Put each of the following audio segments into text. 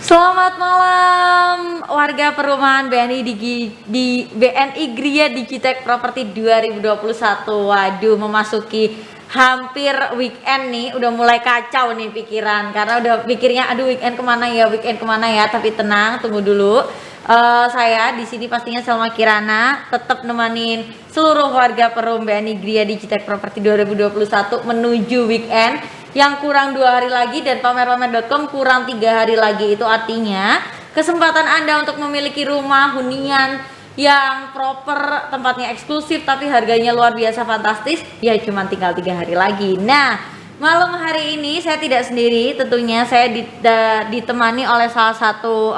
Selamat malam warga perumahan BNI di BNI Gria Digitek Property 2021. Waduh, memasuki hampir weekend nih, udah mulai kacau nih pikiran karena udah pikirnya aduh weekend kemana ya, tapi tenang, tunggu dulu. Saya di sini pastinya Selma Kirana tetap nemenin seluruh warga perum BNI Gria Digitek Property 2021 menuju weekend yang kurang 2 hari lagi dan pamer-pamer.com kurang 3 hari lagi. Itu artinya kesempatan Anda untuk memiliki rumah hunian yang proper, tempatnya eksklusif tapi harganya luar biasa fantastis ya cuma tinggal 3 hari lagi. Nah, malam hari ini saya tidak sendiri, tentunya saya ditemani oleh salah satu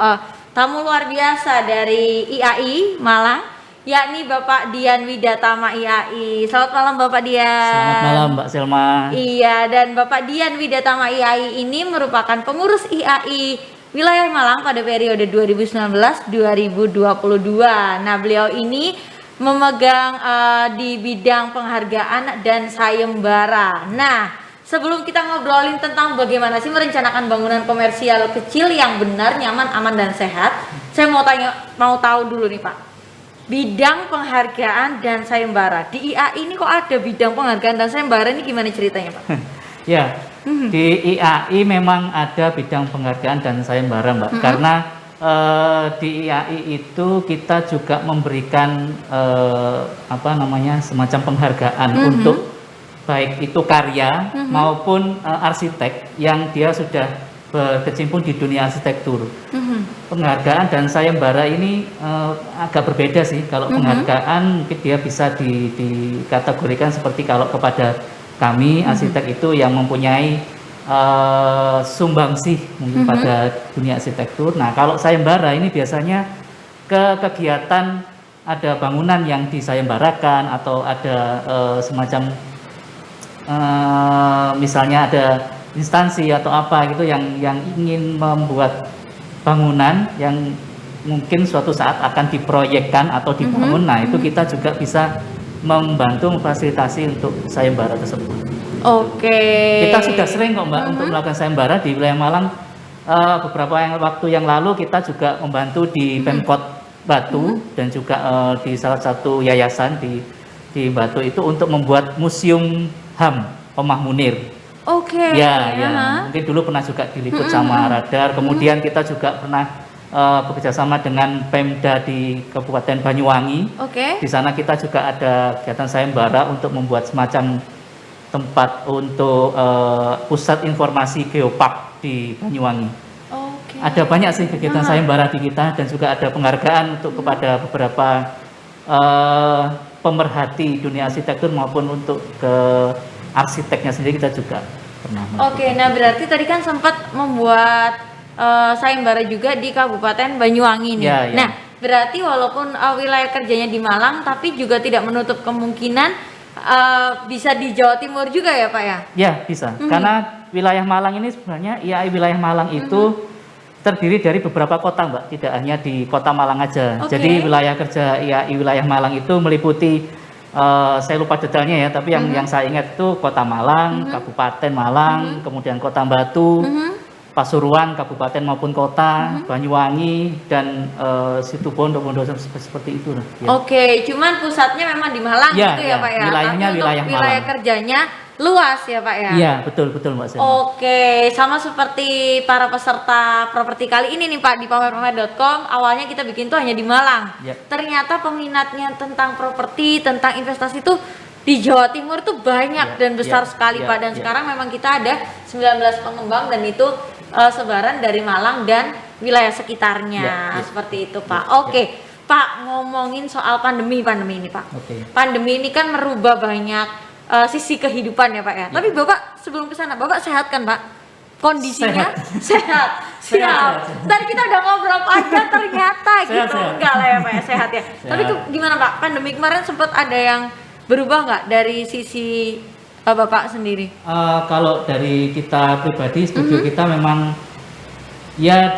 tamu luar biasa dari IAI Malang, yakni Bapak Dian Widatama IAI. Selamat malam Bapak Dian. Selamat malam Mbak Selma. Iya, dan Bapak Dian Widatama IAI ini merupakan pengurus IAI wilayah Malang pada periode 2019-2022. Nah, beliau ini memegang di bidang penghargaan dan sayembara. Nah, sebelum kita ngobrolin tentang bagaimana sih merencanakan bangunan komersial kecil yang benar, nyaman, aman, dan sehat, saya mau tahu dulu nih Pak. Bidang penghargaan dan sayembara di IAI ini kok ada bidang penghargaan dan sayembara, ini gimana ceritanya Pak? Ya, di IAI memang ada bidang penghargaan dan sayembara Mbak, karena di IAI itu kita juga memberikan semacam penghargaan untuk baik itu karya maupun arsitek yang dia sudah berkecimpung di dunia arsitektur. Penghargaan dan sayembara ini agak berbeda sih. Kalau penghargaan mungkin dia bisa dikategorikan seperti kalau kepada kami arsitek itu yang mempunyai sumbangsih mungkin pada dunia arsitektur. Nah, kalau sayembara ini biasanya kegiatan ada bangunan yang disayembarakan atau ada semacam misalnya ada instansi atau apa gitu yang ingin membuat bangunan yang mungkin suatu saat akan diproyekkan atau dibangun. Nah, itu kita juga bisa membantu memfasilitasi untuk sayembara tersebut. Oke. Kita sudah sering kok Mbak untuk melakukan sayembara di wilayah Malang. Beberapa waktu yang lalu kita juga membantu di Pemkot Batu dan juga di salah satu yayasan di Batu itu untuk membuat museum HAM Omah Munir. Oke. Ya. Mungkin dulu pernah juga diliput sama Radar. Kemudian kita juga pernah bekerjasama dengan Pemda di Kabupaten Banyuwangi. Oke. Di sana kita juga ada kegiatan sayembara untuk membuat semacam tempat untuk pusat informasi geopark di Banyuwangi. Oke. Ada banyak sih kegiatan sayembara di kita dan juga ada penghargaan untuk kepada beberapa pemerhati dunia arsitektur maupun untuk ke arsiteknya sendiri kita juga pernah. Oke, nah berarti tadi kan sempat membuat sayembara juga di Kabupaten Banyuwangi nih. Ya. Nah, berarti walaupun wilayah kerjanya di Malang, tapi juga tidak menutup kemungkinan bisa di Jawa Timur juga ya Pak ya? Ya, bisa. Karena wilayah Malang ini sebenarnya IAI wilayah Malang itu terdiri dari beberapa kota Mbak, tidak hanya di kota Malang aja. Jadi wilayah kerja IAI wilayah Malang itu meliputi saya lupa detailnya ya, tapi yang saya ingat itu Kota Malang, Kabupaten Malang, kemudian Kota Batu, Pasuruan, Kabupaten maupun Kota, Banyuwangi, dan Situbondo, seperti itu. Ya. Oke, cuman pusatnya memang di Malang gitu ya Pak ya? Wilayahnya tapi wilayah untuk wilayah Malang. Kerjanya luas ya Pak ya? Iya, betul Mbak Selma. Oke, sama seperti para peserta properti kali ini nih Pak di pamer-pamer.com, awalnya kita bikin tuh hanya di Malang. Ya. Ternyata peminatnya tentang properti, tentang investasi tuh di Jawa Timur tuh banyak dan besar sekali Pak. Dan sekarang memang kita ada 19 pengembang dan itu sebaran dari Malang dan wilayah sekitarnya. Seperti itu Pak. Oke. Pak, ngomongin soal pandemi ini Pak. Pandemi ini kan merubah banyak sisi kehidupan ya Pak ya. Tapi Bapak sebelum kesana, Bapak sehat kan Pak? Kondisinya sehat. Siap. Tadi kita udah ngobrol panjang ternyata gitu. Enggak lah ya Pak ya, sehat ya. Tapi gimana Pak? Pandemi kemarin sempat ada yang berubah nggak dari sisi Bapak sendiri? Kalau dari kita pribadi, studio kita memang ya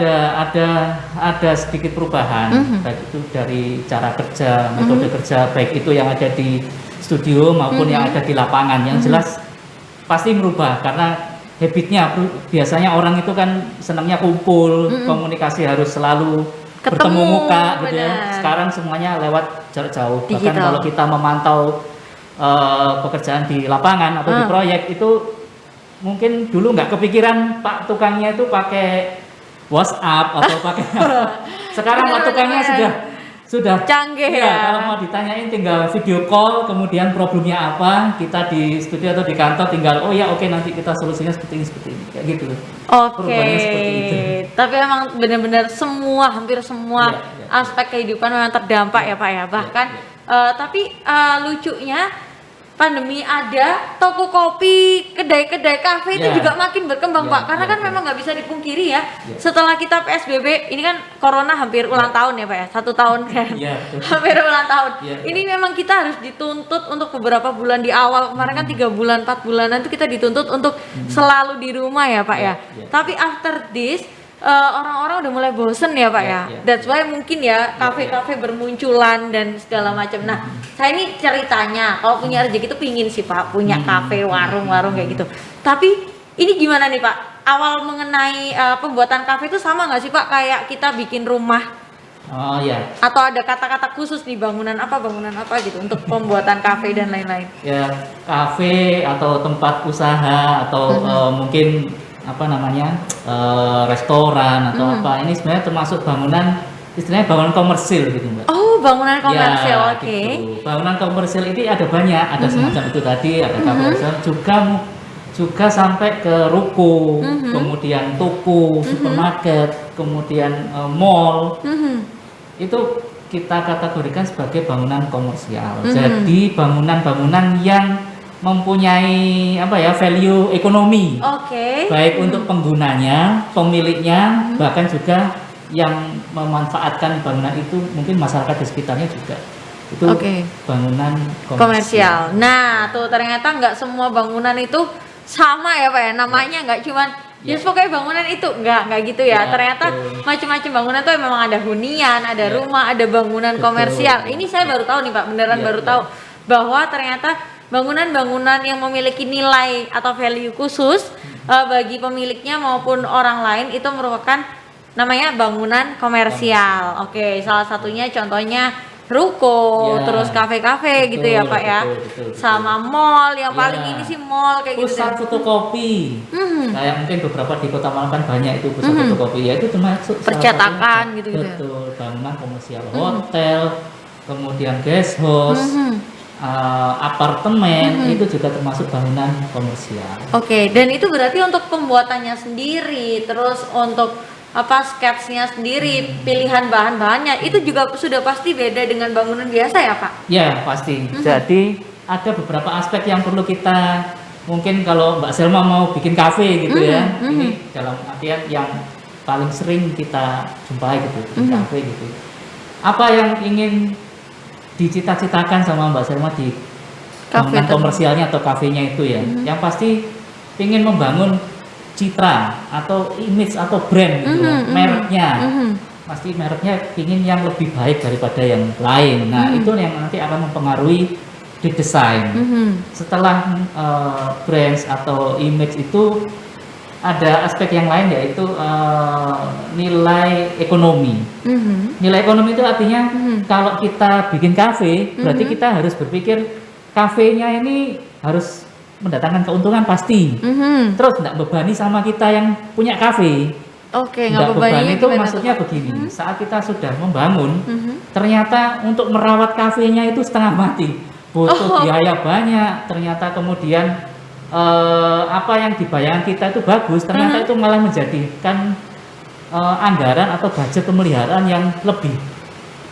ada sedikit perubahan, baik itu dari cara kerja, metode kerja, baik itu yang ada di studio maupun yang ada di lapangan. Yang jelas pasti merubah karena habitnya biasanya orang itu kan senangnya kumpul, komunikasi harus selalu bertemu muka gitu ya. benar. Sekarang semuanya lewat jarak jauh. Bahkan Digital. kalau kita memantau pekerjaan di lapangan atau di proyek itu mungkin dulu nggak kepikiran Pak tukangnya itu pakai WhatsApp atau pakai apa. Sekarang Pak tukangnya sudah Canggih iya, ya. kalau mau ditanyain tinggal video call, kemudian problemnya apa, kita di studio atau di kantor tinggal oh ya oke nanti kita solusinya seperti ini kayak gitu. Oke, Perubahannya seperti itu. tapi emang benar-benar hampir semua Iya, iya. aspek kehidupan memang terdampak ya Pak ya. Bahkan tapi lucunya pandemi ada, toko kopi, kedai-kedai kafe itu Iya. juga makin berkembang Iya, Pak. Karena iya, kan iya. memang nggak bisa dipungkiri ya. Iya. Setelah kita PSBB, ini kan corona hampir ulang tahun ya Pak ya, 1 tahun kan. Iya, betul. Hampir ulang tahun. Iya, iya. Ini memang kita harus dituntut untuk beberapa bulan di awal. Kemarin kan 3 bulan, 4 bulanan itu kita dituntut untuk selalu di rumah ya Pak ya. Iya, iya. Tapi after this orang-orang udah mulai bosen ya Pak ya. Iya. That's why mungkin ya kafe-kafe bermunculan dan segala macam. Nah, saya ini ceritanya kalau punya rezeki itu pingin sih Pak punya kafe, warung-warung kayak gitu. Tapi ini gimana nih Pak? Awal mengenai pembuatan kafe itu sama nggak sih Pak kayak kita bikin rumah? Oh ya. Atau ada kata-kata khusus nih bangunan apa gitu untuk pembuatan kafe dan lain-lain? Ya kafe atau tempat usaha atau mungkin apa namanya restoran atau apa ini sebenarnya termasuk bangunan istilahnya bangunan komersil gitu Mbak. Oh, bangunan komersil, Ya, oke. gitu. Bangunan komersil ini ada banyak, ada semacam itu tadi, ada kafe restoran, juga sampai ke ruko, kemudian toko, supermarket, kemudian mall. Itu kita kategorikan sebagai bangunan komersial. Jadi bangunan-bangunan yang mempunyai apa ya value ekonomi, Oke. baik untuk penggunanya, pemiliknya, bahkan juga yang memanfaatkan bangunan itu mungkin masyarakat di sekitarnya juga. Itu Oke. bangunan Komersial. Nah, tuh ternyata nggak semua bangunan itu sama ya Pak ya. Namanya nggak cuman Ya. pokoknya bangunan itu nggak gitu ya. Ya, Ternyata betul. macam-macam bangunan tuh memang ada hunian, ada Ya. rumah, ada bangunan Betul. komersial. Ini saya baru tahu nih Pak, beneran Ya, baru ya. tahu bahwa ternyata bangunan-bangunan yang memiliki nilai atau value khusus bagi pemiliknya maupun orang lain itu merupakan namanya bangunan komersial. Oke, salah satunya contohnya ruko, Ya. terus kafe-kafe gitu ya Betul, Pak ya. betul, betul. Sama mall yang Ya. paling ini sih mall kayak gitu. Pusat fotokopi, kayak mungkin beberapa di Kota Malang kan banyak itu pusat fotokopi, ya itu termasuk salah Percetakan satunya. gitu-gitu ya. Betul, bangunan komersial, hotel, kemudian guest house, apartemen itu juga termasuk bangunan komersial. Oke, dan itu berarti untuk pembuatannya sendiri, terus untuk apa sketsnya sendiri, pilihan bahan-bahannya itu juga sudah pasti beda dengan bangunan biasa ya Pak? Ya pasti. Jadi ada beberapa aspek yang perlu kita mungkin kalau Mbak Selma mau bikin kafe gitu ya, ini dalam artian yang paling sering kita jumpai gitu di kafe gitu. Apa yang ingin dicita-citakan sama Mbak Selma di Kafe bangunan tadi. komersialnya atau kafenya itu ya? Yang pasti ingin membangun citra atau image atau brand gitu, mereknya. Pasti mereknya ingin yang lebih baik daripada yang lain. Nah, itu yang nanti akan mempengaruhi di desain. Setelah brands atau image itu ada aspek yang lain yaitu nilai ekonomi. Nilai ekonomi itu artinya kalau kita bikin kafe, berarti kita harus berpikir kafenya ini harus mendatangkan keuntungan pasti. Terus tidak bebani sama kita yang punya kafe. Oke, nggak Nggak bebannya bebani itu gimana maksudnya tuh, Pak? begini, saat kita sudah membangun, ternyata untuk merawat kafenya itu setengah mati, butuh biaya banyak, ternyata kemudian apa yang dibayangkan kita itu bagus, ternyata itu malah menjadikan anggaran atau budget pemeliharaan yang lebih.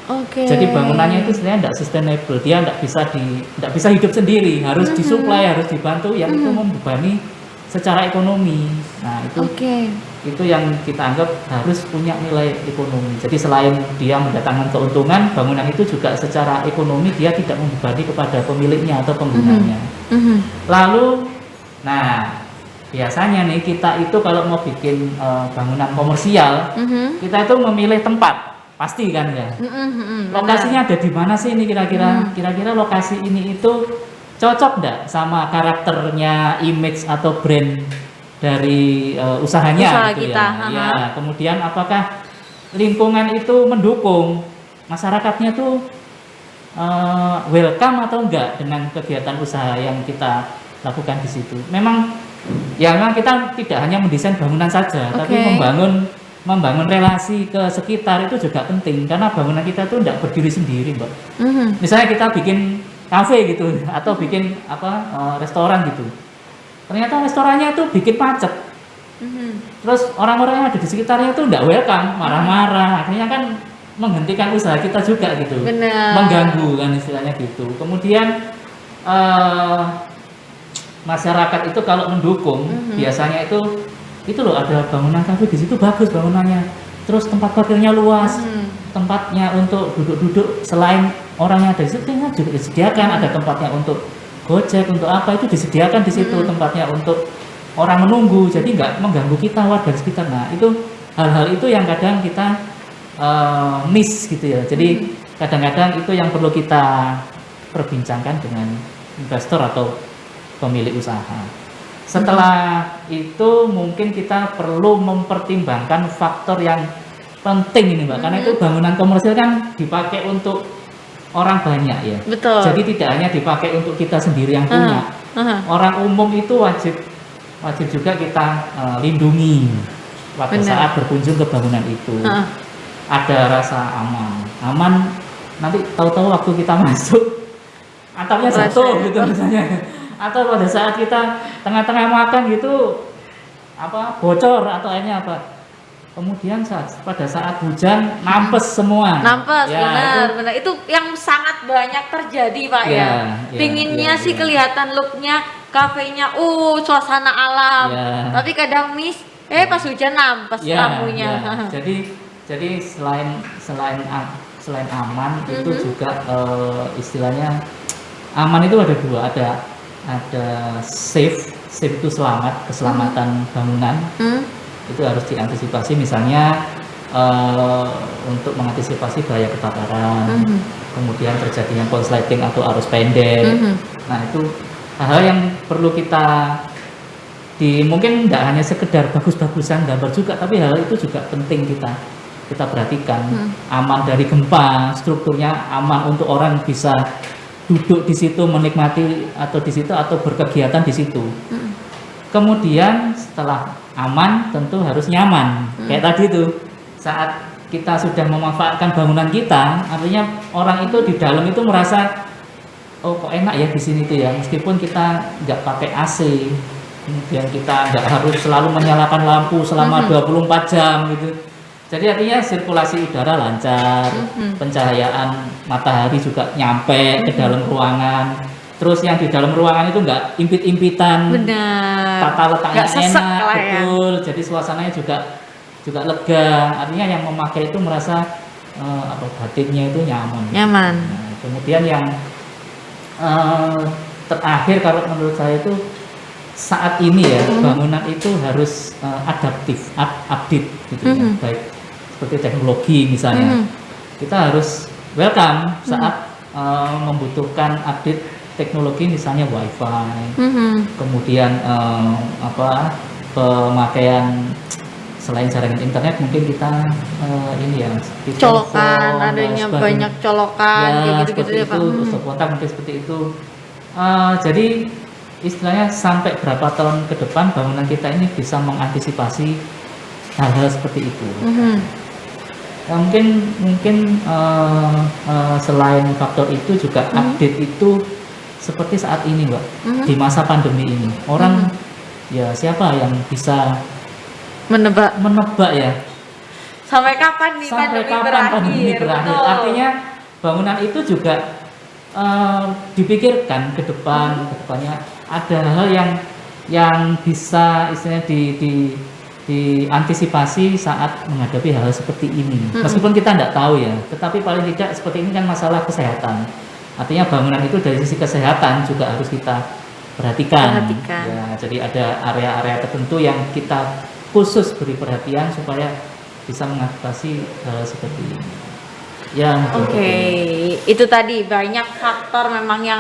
Oke. Jadi bangunannya itu sebenarnya tidak sustainable, dia tidak bisa hidup sendiri, harus disuplai, harus dibantu, yang itu membebani secara ekonomi. Nah itu yang kita anggap harus punya nilai ekonomi. Jadi selain dia mendatangkan keuntungan, bangunan itu juga secara ekonomi dia tidak membebani kepada pemiliknya atau penggunanya. Lalu, nah biasanya nih kita itu kalau mau bikin bangunan komersial, kita itu memilih tempat. Pasti kan ya. Lokasinya ada di mana sih ini kira-kira? Kira-kira lokasi ini itu cocok nggak sama karakternya, image atau brand dari usahanya Usaha gitu kita, ya. Ya, kemudian apakah lingkungan itu mendukung, masyarakatnya tuh welcome atau enggak dengan kegiatan usaha yang kita lakukan di situ. Memang kita tidak hanya mendesain bangunan saja, tapi membangun relasi ke sekitar itu juga penting, karena bangunan kita tuh tidak berdiri sendiri, Mbak. Misalnya kita bikin kafe gitu atau bikin restoran gitu. Ternyata restorannya tuh bikin macet. Terus orang-orang yang ada di sekitarnya tuh tidak welcome, marah-marah. Akhirnya kan menghentikan usaha kita juga gitu. Benar. Mengganggu kan istilahnya gitu. Kemudian masyarakat itu kalau mendukung, biasanya itu loh, ada bangunan kafe di situ bagus bangunannya. Terus tempat parkirnya luas. Tempatnya untuk duduk-duduk selain orang yang ada di situ juga disediakan, ada tempatnya untuk Gojek, untuk apa itu disediakan di situ, tempatnya untuk orang menunggu, jadi nggak mengganggu kita warga sekitar. Nah, itu hal-hal itu yang kadang kita miss gitu ya. Jadi kadang-kadang itu yang perlu kita perbincangkan dengan investor atau pemilik usaha. Setelah itu mungkin kita perlu mempertimbangkan faktor yang penting ini, Mbak, karena itu bangunan komersial kan dipakai untuk orang banyak ya. Betul. Jadi tidak hanya dipakai untuk kita sendiri yang punya. Orang umum itu wajib juga kita lindungi pada saat berkunjung ke bangunan itu. Ada rasa aman nanti tahu-tahu waktu kita masuk atapnya jatuh gitu misalnya, atau pada saat kita tengah-tengah makan gitu bocor atau akhirnya kemudian pada saat hujan nampes semua. Nampes, ya, benar. Itu yang sangat banyak terjadi, Pak ya. Pinginnya sih kelihatan looknya, kafenya, suasana alam. Tapi kadang miss, pas hujan nampes tamunya. Jadi selain aman itu juga istilahnya aman itu ada dua, ada safe itu keselamatan bangunan. Itu harus diantisipasi, misalnya untuk mengantisipasi bahaya kebakaran, kemudian terjadinya konsleting atau arus pendek. Nah, itu hal-hal yang perlu kita mungkin tidak hanya sekedar bagus-bagusan gambar juga, tapi hal itu juga penting kita perhatikan. Aman dari gempa, strukturnya aman untuk orang bisa duduk di situ, menikmati atau di situ atau berkegiatan di situ. Kemudian setelah aman tentu harus nyaman. Kayak tadi tuh, saat kita sudah memanfaatkan bangunan kita, artinya orang itu di dalam itu merasa kok enak ya di sini tuh ya, meskipun kita nggak pakai AC, kemudian kita nggak harus selalu menyalakan lampu selama 24 jam gitu. Jadi artinya sirkulasi udara lancar, pencahayaan matahari juga nyampe ke dalam ruangan. Terus yang di dalam ruangan itu nggak impit-impitan, tata letaknya enak, betul. Jadi suasananya juga lega. Artinya yang memakai itu merasa batinnya itu nyaman. Nah, kemudian yang terakhir kalau menurut saya itu saat ini ya, bangunan itu harus adaptif, update gitu ya. Baik seperti teknologi misalnya, kita harus welcome saat membutuhkan update teknologi, misalnya wifi, kemudian pemakaian selain jaringan internet, mungkin kita ini ya colokan, adanya banyak colokan ya, kayak gitu-gitu ya, Pak. Stop kontak mungkin seperti itu. Jadi istilahnya sampai berapa tahun ke depan bangunan kita ini bisa mengantisipasi hal-hal seperti itu. Mungkin selain faktor itu juga update itu seperti saat ini, Mbak, di masa pandemi ini orang ya siapa yang bisa menebak ya sampai kapan nih pandemi berakhir. Artinya bangunan itu juga dipikirkan ke depannya ada hal yang bisa istilahnya diantisipasi saat menghadapi hal seperti ini. Meskipun kita tidak tahu ya, tetapi paling tidak seperti ini kan masalah kesehatan. Artinya bangunan itu dari sisi kesehatan juga harus kita perhatikan. Ya, jadi ada area-area tertentu yang kita khusus beri perhatian supaya bisa mengatasi hal seperti ini. Itu tadi banyak faktor memang yang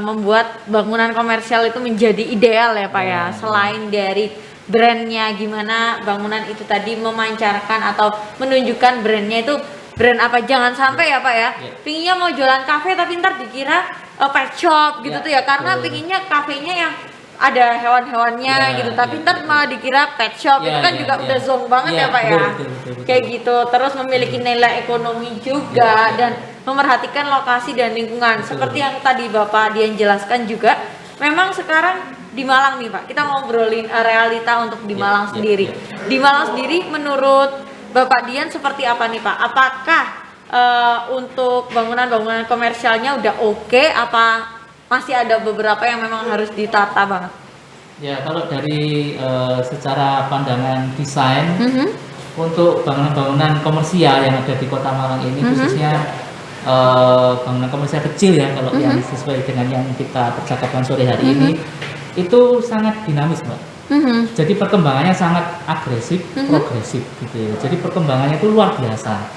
membuat bangunan komersial itu menjadi ideal ya Pak ya. Ya. Selain dari brandnya, gimana bangunan itu tadi memancarkan atau menunjukkan brandnya itu brand apa, jangan sampai ya Pak ya, pinginnya mau jualan kafe tapi ntar dikira pet shop gitu Ya, tuh ya, karena betul. pinginnya kafenya yang ada hewan-hewannya Ya, gitu, tapi ya, ntar betul. malah dikira pet shop. Ya, itu kan ya, juga ya. udah zonk banget Ya, ya Pak betul, ya, betul. kayak gitu. Terus memiliki nilai ekonomi juga Ya, ya. dan memerhatikan lokasi dan lingkungan. Betul. Seperti yang tadi Bapak Dian jelaskan juga, memang sekarang di Malang nih Pak, kita ngobrolin realita untuk di Ya, Malang ya, sendiri. ya. Di Malang sendiri menurut Bapak Dian seperti apa nih Pak? Apakah untuk bangunan-bangunan komersialnya udah oke, apa masih ada beberapa yang memang harus ditata banget? Ya, kalau dari secara pandangan desain untuk bangunan-bangunan komersial yang ada di Kota Malang ini, khususnya bangunan komersial kecil ya, kalau yang sesuai dengan yang kita percakapan sore hari ini, itu sangat dinamis, Mbak. Jadi perkembangannya sangat agresif, progresif gitu ya. Jadi perkembangannya itu luar biasa.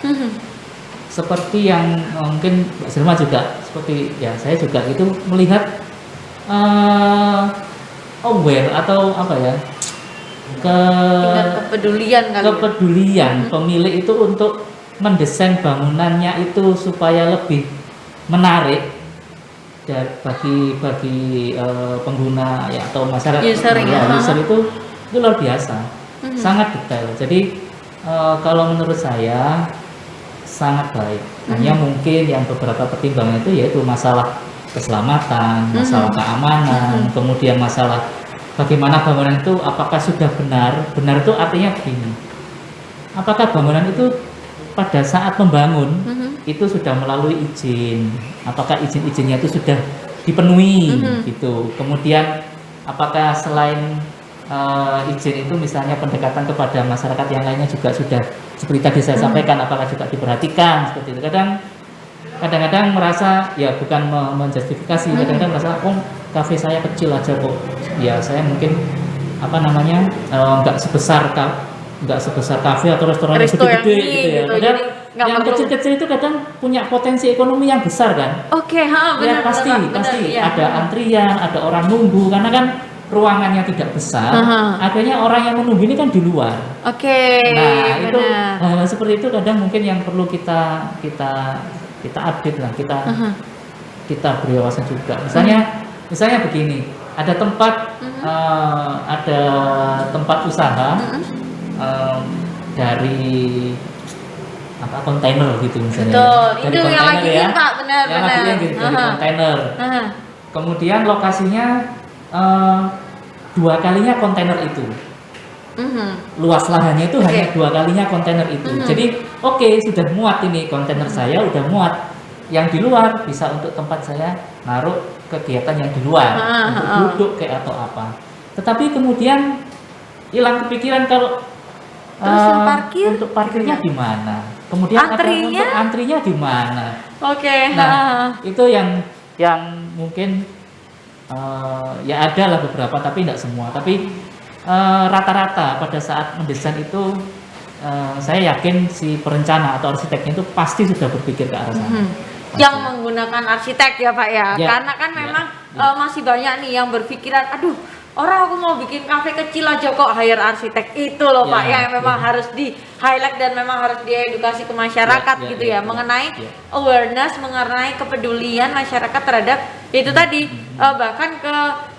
Seperti yang mungkin Mbak Selma juga, seperti ya saya juga itu melihat aware atau apa ya, Tingkat kepedulian kali ya? kepedulian pemilik itu untuk mendesain bangunannya itu supaya lebih menarik bagi pengguna ya atau masyarakat User ya. user itu luar biasa, sangat detail. Jadi kalau menurut saya sangat baik. Hanya mungkin yang beberapa pertimbangan itu yaitu masalah keselamatan, masalah keamanan, kemudian masalah bagaimana bangunan itu apakah sudah benar. Benar itu artinya begini. Apakah bangunan itu pada saat membangun itu sudah melalui izin? Apakah izin-izinnya itu sudah dipenuhi gitu. Kemudian apakah selain izin itu misalnya pendekatan kepada masyarakat yang lainnya juga sudah seperti tadi saya sampaikan, apakah juga diperhatikan seperti itu. Kadang-kadang merasa ya bukan menjustifikasi, kadang-kadang merasa oh kafe saya kecil aja kok, ya saya mungkin apa namanya nggak sebesar kafe atau restoran yang Resto yang gede-gede ini gitu ya. gitu, Padahal jadi nggak yang perlu. kecil-kecil itu kadang punya potensi ekonomi yang besar kan. Oke, Ya benar. pasti Pak, benar, iya. ada antrian, ada orang nunggu karena kan ruangannya tidak besar. Akhirnya orang yang menunggu ini kan di luar. Oke, Nah, itu benar. hal seperti itu kadang mungkin yang perlu kita update lah, kita beri wawasan juga. Misalnya begini, ada tempat usaha dari apa kontainer gitu misalnya. Betul, Dari itu yang lagi kontainer in, Pak, benar. Yang lagi in gitu, dari kontainer. Kemudian lokasinya 2 kalinya kontainer itu. Luas lahannya itu hanya 2 kalinya kontainer itu. Jadi oke, sudah muat ini kontainer saya udah muat. Yang di luar bisa untuk tempat saya naruh kegiatan yang di luar, untuk duduk kayak atau apa. Tetapi kemudian hilang kepikiran kalau Terus yang parkir? untuk parkirnya di mana? Kemudian Antrinya? untuk antrinya di mana? Oke. Nah, itu yang mungkin ya ada lah beberapa, tapi tidak semua. Tapi rata-rata pada saat mendesain itu saya yakin si perencana atau arsiteknya itu pasti sudah berpikir ke arah sana. Yang menggunakan arsitek ya Pak ya, Ya, karena kan memang masih banyak nih yang berpikiran, aduh orang aku mau bikin kafe kecil aja kok hire arsitek, itu loh Ya, Pak yang memang ya. harus di highlight dan memang harus diedukasi ke masyarakat Ya, ya, gitu ya, ya, mengenai ya. awareness, mengenai kepedulian masyarakat terhadap itu tadi, bahkan ke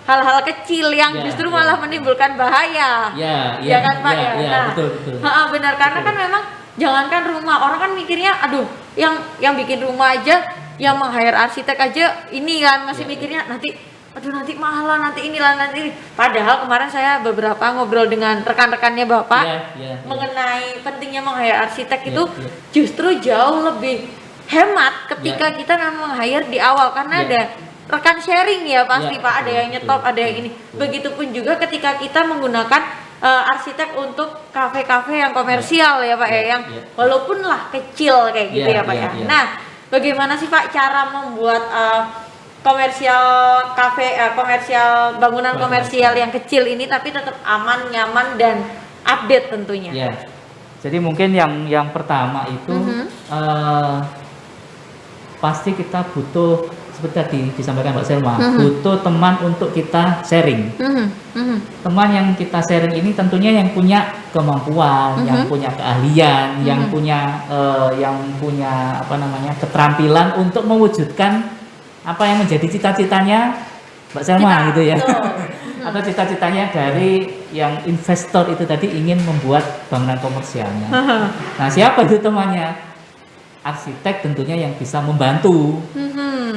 hal-hal kecil yang Ya, justru ya. malah menimbulkan bahaya. Ya kan Pak ya. Nah, betul. benar, karena kan memang jangankan rumah, orang kan mikirnya aduh yang bikin rumah aja, yang meng-hire arsitek aja ini kan masih Ya, mikirnya nanti mahal lah, nanti inilah, nanti ini. Padahal kemarin saya beberapa ngobrol dengan rekan-rekannya Bapak Ya. mengenai pentingnya meng-hire arsitek Ya, itu ya. justru jauh lebih hemat ketika Ya. kita memang hire di awal, karena Ya. ada rekan sharing ya pasti Ya, Pak, ada betul, yang nyetop, betul, ada yang ini. betul. Begitupun juga ketika kita menggunakan arsitek untuk kafe-kafe yang komersial ya Pak ya, yang Ya. walaupun lah kecil kayak gitu ya Pak ya. Ya. Nah, bagaimana sih Pak cara membuat komersial kafe, komersial bangunan komersial yang kecil ini tapi tetap aman, nyaman dan update tentunya? Ya. Jadi mungkin yang pertama itu pasti kita butuh seperti tadi disampaikan Mbak Selma, butuh teman untuk kita sharing. Teman yang kita sharing ini tentunya yang punya kemampuan, yang punya keahlian, yang punya apa namanya keterampilan untuk mewujudkan apa yang menjadi cita-citanya Mbak Selma gitu ya. Atau cita-citanya dari yang investor itu tadi ingin membuat bangunan komersialnya. Nah, siapa itu temannya? Arsitek tentunya yang bisa membantu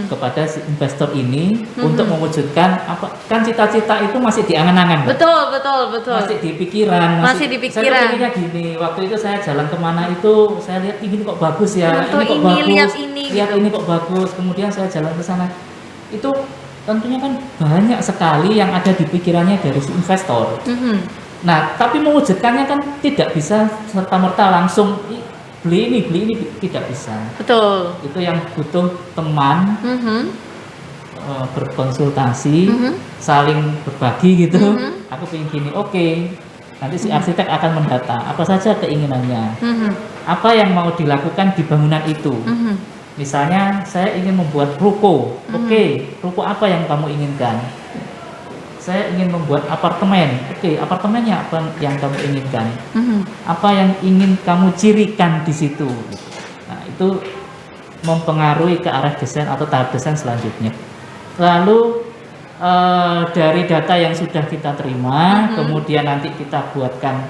kepada si investor ini untuk mewujudkan apa, kan cita-cita itu masih diangan-angan, Mbak. Betul. Masih di pikiran, Masih di pikiran. Saya pikirnya gini, waktu itu saya jalan kemana itu saya lihat ini kok bagus ya, Tentu ini kok ini, bagus, lihat ini, gitu. ini kok bagus. Kemudian saya jalan ke sana, itu tentunya kan banyak sekali yang ada di pikirannya dari si investor. Nah, tapi mewujudkannya kan tidak bisa serta-merta langsung beli ini tidak bisa. Betul. Itu yang butuh teman, berkonsultasi, saling berbagi gitu. Aku pengen gini, oke. Nanti si arsitek akan mendata apa saja keinginannya, apa yang mau dilakukan di bangunan itu. Misalnya saya ingin membuat ruko, oke, ruko apa yang kamu inginkan? Saya ingin membuat apartemen, oke, apartemennya apa yang kamu inginkan? Apa yang ingin kamu cirikan di situ? Nah, itu mempengaruhi ke arah desain atau tahap desain selanjutnya. Lalu dari data yang sudah kita terima, kemudian nanti kita buatkan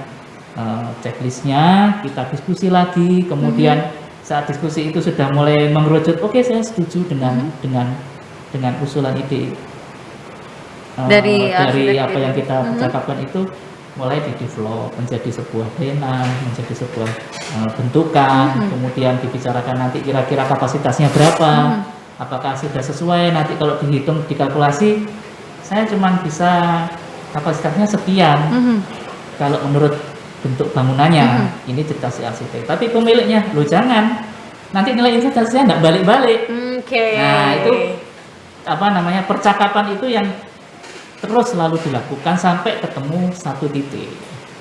checklistnya, kita diskusi lagi, kemudian saat diskusi itu sudah mulai mengerucut, oke, saya setuju dengan usulan ide. Dari apa yang kita cakapkan itu mulai di-develop menjadi sebuah denah, menjadi sebuah bentukan, kemudian dibicarakan nanti kira-kira kapasitasnya berapa, apakah sudah sesuai, nanti kalau dihitung, dikalkulasi, saya cuma bisa kapasitasnya sekian, kalau menurut bentuk bangunannya, ini cerita si arsitek, tapi pemiliknya, lo jangan, nanti nilai investasinya nggak balik-balik. Nah, itu apa namanya, percakapan itu yang terus selalu dilakukan sampai ketemu satu titik.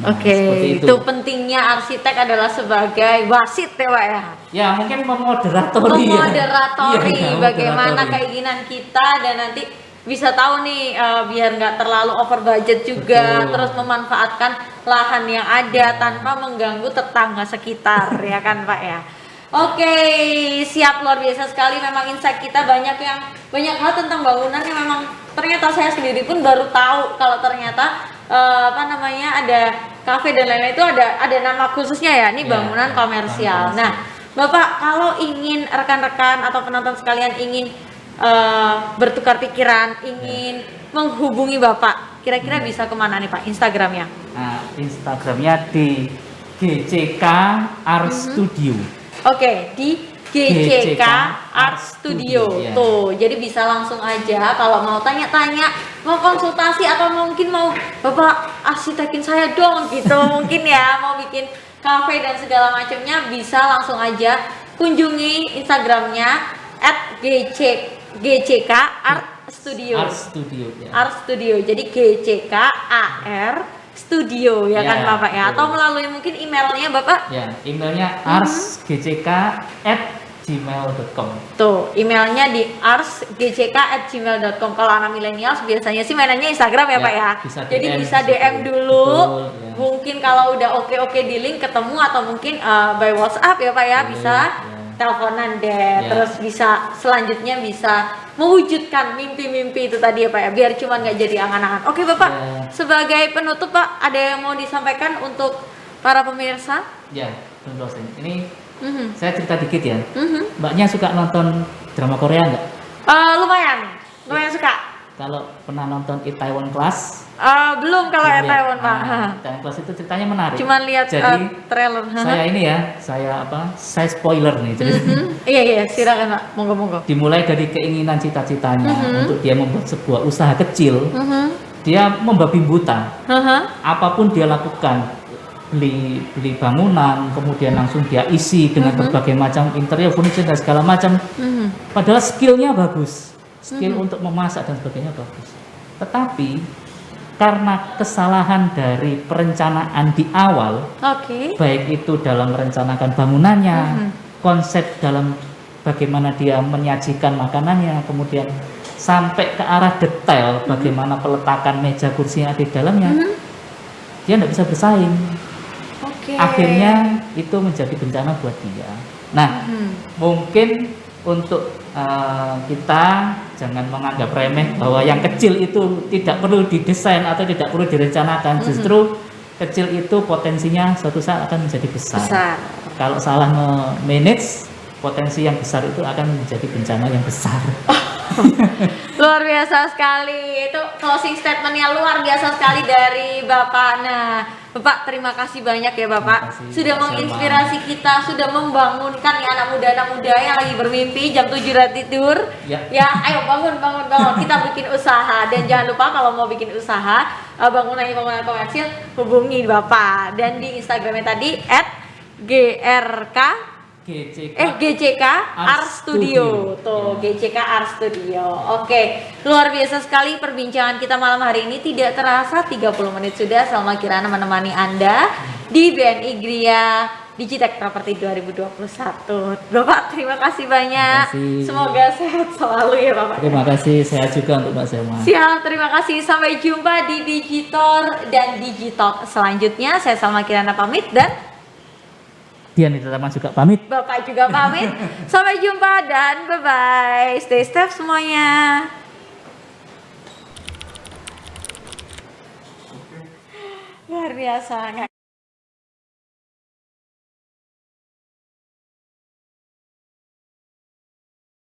Nah, itu pentingnya arsitek adalah sebagai wasit ya Pak ya? Ya, mungkin memoderatori bagaimana keinginan kita dan nanti bisa tahu nih biar nggak terlalu over budget juga. Betul. Terus memanfaatkan lahan yang ada tanpa mengganggu tetangga sekitar ya kan Pak ya? Oke, siap, luar biasa sekali. Memang insight kita banyak hal tentang bangunan yang memang ternyata saya sendiri pun baru tahu kalau ternyata ada kafe dan lain-lain itu ada nama khususnya ya. Ini bangunan komersial. Nah, Bapak, kalau ingin rekan-rekan atau penonton sekalian ingin bertukar pikiran, ingin menghubungi Bapak, kira-kira bisa kemana nih Pak? Instagramnya? Nah, Instagramnya di GCK Art Studio. Oke, di GCK Art Studio. Tuh, jadi bisa langsung aja kalau mau tanya-tanya, mau konsultasi atau mungkin mau Bapak arsitekin saya dong gitu, mungkin ya mau bikin kafe dan segala macamnya, bisa langsung aja kunjungi Instagramnya @GCK Art Studio. Art Studio. Jadi GCK AR Studio ya kan Bapak ya, atau melalui mungkin emailnya Bapak? Ya, emailnya arsgck@gmail.com. Tuh, emailnya di arsgck@gmail.com. Kalau anak milenial biasanya sih mainannya Instagram ya Pak ya. Jadi bisa DM dulu. Betul, mungkin kalau udah oke di link ketemu atau mungkin by WhatsApp ya Pak ya, bisa teleponan deh. Terus bisa selanjutnya bisa mewujudkan mimpi-mimpi itu tadi ya Pak ya, biar cuma nggak jadi angan-angan. Oke Bapak, sebagai penutup Pak, ada yang mau disampaikan untuk para pemirsa? Ya, tentu. Ini saya cerita dikit ya. Mbaknya suka nonton drama Korea nggak? Lumayan suka. Kalau pernah nonton Itaewon Class? Belum kalau Itaewon Pak. Itaewon Class itu ceritanya menarik. Cuman lihat trailer. Saya spoiler nih. Jadi Iya, silakan Pak. Monggo. Dimulai dari keinginan cita-citanya untuk dia membuat sebuah usaha kecil. Dia membabi buta. Apapun dia lakukan, beli bangunan, kemudian langsung dia isi dengan berbagai macam interior, furniture dan segala macam. Padahal skillnya bagus, skill untuk memasak dan sebagainya bagus. Tetapi karena kesalahan dari perencanaan di awal, baik itu dalam merencanakan bangunannya, konsep dalam bagaimana dia menyajikan makanannya, kemudian sampai ke arah detail bagaimana peletakan meja kursi yang ada di dalamnya, dia tidak bisa bersaing. Oke. Akhirnya itu menjadi bencana buat dia. Nah, mungkin untuk kita jangan menganggap remeh bahwa yang kecil itu tidak perlu didesain atau tidak perlu direncanakan. Justru kecil itu potensinya suatu saat akan menjadi besar. Kalau salah manage, potensi yang besar itu akan menjadi bencana yang besar. Luar biasa sekali, itu closing statementnya luar biasa sekali dari Bapak. Nah, Bapak terima kasih banyak ya Bapak, sudah menginspirasi kita, sudah membangunkan nih anak muda yang lagi bermimpi jam 7 udah tidur. Ya, ayo bangun, kita bikin usaha. Dan jangan lupa kalau mau bikin usaha bangunan komersil, hubungi Bapak. Dan di Instagramnya tadi @GCK Art Studio. Tuh, GCK Art Studio. Oke, luar biasa sekali perbincangan kita malam hari ini. Tidak terasa 30 menit sudah Salma Kirana menemani Anda di BNI Gria Digitek Property 2021. Bapak, terima kasih banyak. Semoga sehat selalu ya Bapak. Terima kasih, sehat juga untuk Mbak Selma. Siap, terima kasih. Sampai jumpa di Digitor dan Digitalk selanjutnya. Saya Salma Kirana pamit dan Dian Nitama juga pamit. Bapak juga pamit. Sampai jumpa dan bye-bye. Stay safe semuanya. Luar biasa.